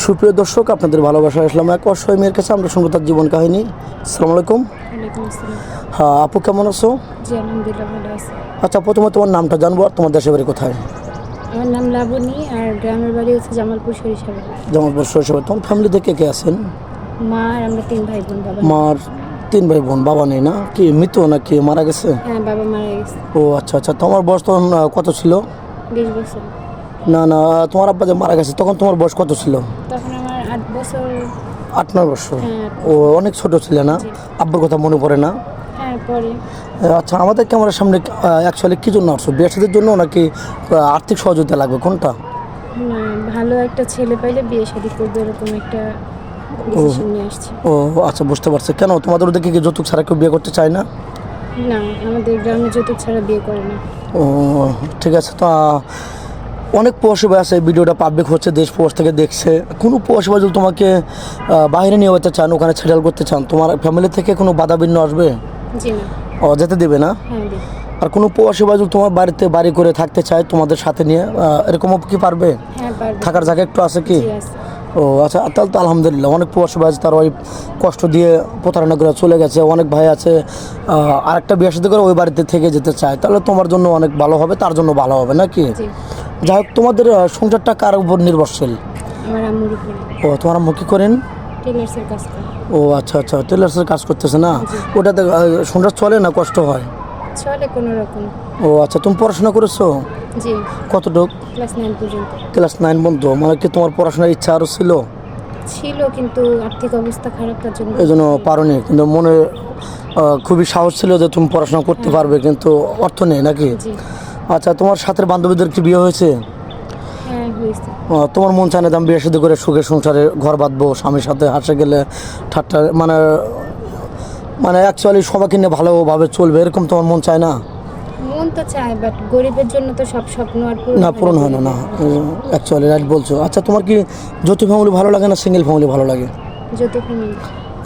সুপ্রিয় দর্শক, আপনাদের ভালোবাসা আসলাম এক অসহায় মেয়ের কাছে। আমরা শুনবো তার জীবন কাহিনী। আসসালামু আলাইকুম। ওয়ালাইকুম আসসালাম। হ্যাঁ আপু, কেমন আছো? জি আলহামদুলিল্লাহ ভালো আছি। আচ্ছা, প্রথমে তোমার নামটা জানবো আর তোমার দেশের বাড়ি কোথায়? আমার নাম লাবণী আর গ্রামের বাড়ি হচ্ছে জামালপুর সরিষাবাড়ি। জামালপুর সরিষাবাড়ি। তোমার ফ্যামিলিতে কে কে আছেন? মা আর আমরা 3 ভাই বোন। বাবা মার 3 ভাই বোন, বাবা নেই না? কি মৃত নাকি মারা গেছে? হ্যাঁ, বাবা মারা গেছে। ও আচ্ছা আচ্ছা। তোমার বয়স তখন কত ছিল? 20 বছর। না না, তোমার আব্বা যে মারা গেছে তখন তোমার বয়স কত ছিল? তখন আমার 8 বছর। 8-9 বছর। হ্যাঁ। ও অনেক ছোট ছিল না? জি। আব্বার কথা মনে পড়ে না? হ্যাঁ পরে। আচ্ছা, আমাদের ক্যামেরার সামনে অ্যাকচুয়ালি কী জন্য আসছো? বিয়ে শাদীর জন্য নাকি আর্থিক সহযোগিতা লাগবে, কোনটা? না, ভালো একটা ছেলে পাইলে বিয়ে শাদী করবো এরকম একটা ডিসিশন নিয়ে আসছি। ও আচ্ছা, বুঝতে পারছি। কেন তোমাদের ওদিকে কি যৌতুক ছাড়া কেউ বিয়ে করতে চায় না? না, আমাদের গ্রামে যৌতুক ছাড়া বিয়ে করে না। ও ঠিক আছে। তো অনেক প্রবাসী ভাই আছে, ভিডিওটা পাবলিক হচ্ছে, দেশ প্রবাস থেকে দেখছে। কোনো প্রবাসী ভাই যদি তোমাকে বাইরে নিয়ে যেতে চান, ওখানে সেটেল করতে চান, তোমার ফ্যামিলি থেকে কোনো বাধা বিঘ্ন আসবে? জি না। ও যেতে দেবে না? হ্যাঁ দিই। আর কোনো প্রবাসী ভাই যদি তোমার বাড়িতে বাড়ি করে থাকতে চায় তোমাদের সাথে নিয়ে, এরকমও কি পারবে? হ্যাঁ পারবো। থাকার জায়গা একটু আছে কি? জি আছে। ও আচ্ছা, তাহলে তো আলহামদুলিল্লাহ। অনেক প্রবাসী ভাই আছে, তার ওই কষ্ট দিয়ে প্রতারণা করে চলে গেছে। অনেক ভাই আছে আরেকটা বিয়ে সাথে করে ওই বাড়িতে থেকে যেতে চায়, তাহলে তোমার জন্য অনেক ভালো হবে, তার জন্য ভালো হবে নাকি? জি। যাই হোক, তোমাদের সংসারটা কার উপর নির্ভরশীল? আমার আম্মুর উপরে। ও তোমার আম্মু কি করেন? টেলার্সের কাজ করে। ও আচ্ছা আচ্ছা, টেলার্সের কাজ করতেছে না? জি। ওটাতে সংসার চলে না কষ্ট হয়? চলে কোনো রকম। ও আচ্ছা, তুমি পড়াশোনা করেছো জি। কতটুক? ক্লাস 9 পর্যন্ত। ক্লাস 9 পর্যন্ত। মানে কি তোমার পড়াশোনার ইচ্ছা আরও ছিল? ছিল কিন্তু আর্থিক অবস্থা খারাপ, তার জন্য এই জন্য পারোনি, কিন্তু মনে খুবই সাহস ছিল যে তুমি পড়াশোনা করতে পারবে, কিন্তু অর্থ নেই নাকি? জি। আচ্ছা, তোমার সাথে বান্ধবীদের কি বিয়ে হয়েছে? হ্যাঁ হয়েছে। তোমার মন চায় না যে আমি বিয়ে শাদী করে সুখে সংসারে ঘর বাঁধবো, স্বামীর সাথে হাসে গেলে ঠাট্টা, মানে মানে অ্যাকচুয়ালি সবাইকে নিয়ে ভালোভাবে চলবে, এরকম তোমার মন চায় না? মন তো চায়, বাট গরিবের জন্য তো সব স্বপ্ন আর না, পূরণ হয় না। না, অ্যাকচুয়ালি রাইট বলছো। আচ্ছা, তোমার কি যৌথ ফ্যামিলি ভালো লাগে না সিঙ্গেল ফ্যামিলি ভালো লাগে? যত ফ্যামিলি।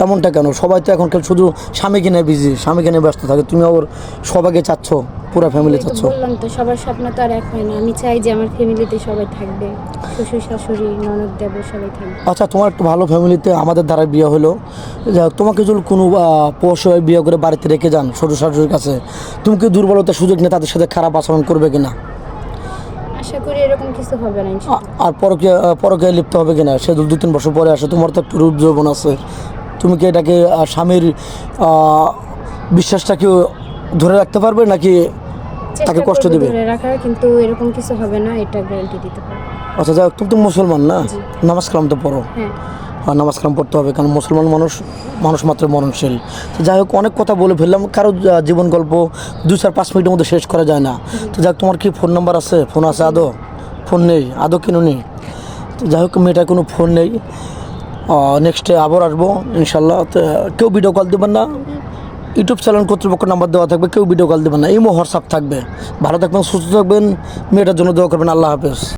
এমনটা কেন? সবাই তো এখন শুধু স্বামীকে নিয়ে বিজি, স্বামীকে নিয়ে ব্যস্ত থাকে, তুমি আবার সবাইকে চাচ্ছ, পুরো ফ্যামিলি চাচ্ছ। বললাম তো সবার স্বপ্ন তো আর এক হয় না। আমি চাই যে আমার ফ্যামিলিতে সবাই থাকবে, শ্বশুর শাশুড়ি ননদ দেবর সবাই থাকবে। আচ্ছা, তোমার একটু ভালো ফ্যামিলিতে আমাদের দ্বারা বিয়ে হলো, যাই হোক, তোমাকে যদি কোনো পৌষয় বিয়ে করে বাড়িতে রেখে যান শ্বশুর শাশুড়ির কাছে, তুমি কি দুর্বলতার সুযোগ নিয়ে তাদের সাথে খারাপ আচরণ করবে কিনা? আশা করি এরকম কিছু হবে না ইনশাআল্লাহ। আর পরকে লিপ্ত হবে কিনা? সে 2-3 বছর পরে আসে, তোমার তো একটু রূপ যৌবন আছে, তুমি কি এটাকে স্বামীর বিশ্বাসটা কি ধরে রাখতে পারবে নাকি তাকে চেষ্টা কষ্ট করবো দিবে? ধরে রাখার, কিন্তু এরকম কিছু হবে না এটা গ্যারান্টি দিতে পারবো। আচ্ছা, যাই হোক, তুমি তো মুসলমান না? জি। নামাজ কালাম তো পড়ো? হ্যাঁ। আর নামাজ কালাম পড়তে হবে, কারণ মুসলমান মানুষ মাত্র মরণশীল। তো যাই হোক, অনেক কথা বলে ফেললাম, কারো জীবন গল্প 2-4-5 মিনিটের মধ্যে শেষ করা যায় না। তো যাই হোক, তোমার কি ফোন নাম্বার আছে? ফোন আছে আদৌ? ফোন নেই আদৌ, কেন নেই? তো যাই হোক, মেয়েটার কোনো ফোন নেই। নেক্সটে আবার আসবো ইনশাল্লাহ। তো কেউ ভিডিও কল দেবেন না, ইউটিউব চ্যানেল কর্তৃপক্ষ নাম্বার দেওয়া থাকবে, কেউ ভিডিও কল দেবেন না, ইমো হোয়াটসঅ্যাপ থাকবে। ভালো থাকবেন, সুস্থ থাকবেন, মেয়েটার জন্য দোয়া করবেন। আল্লাহ হাফেজ।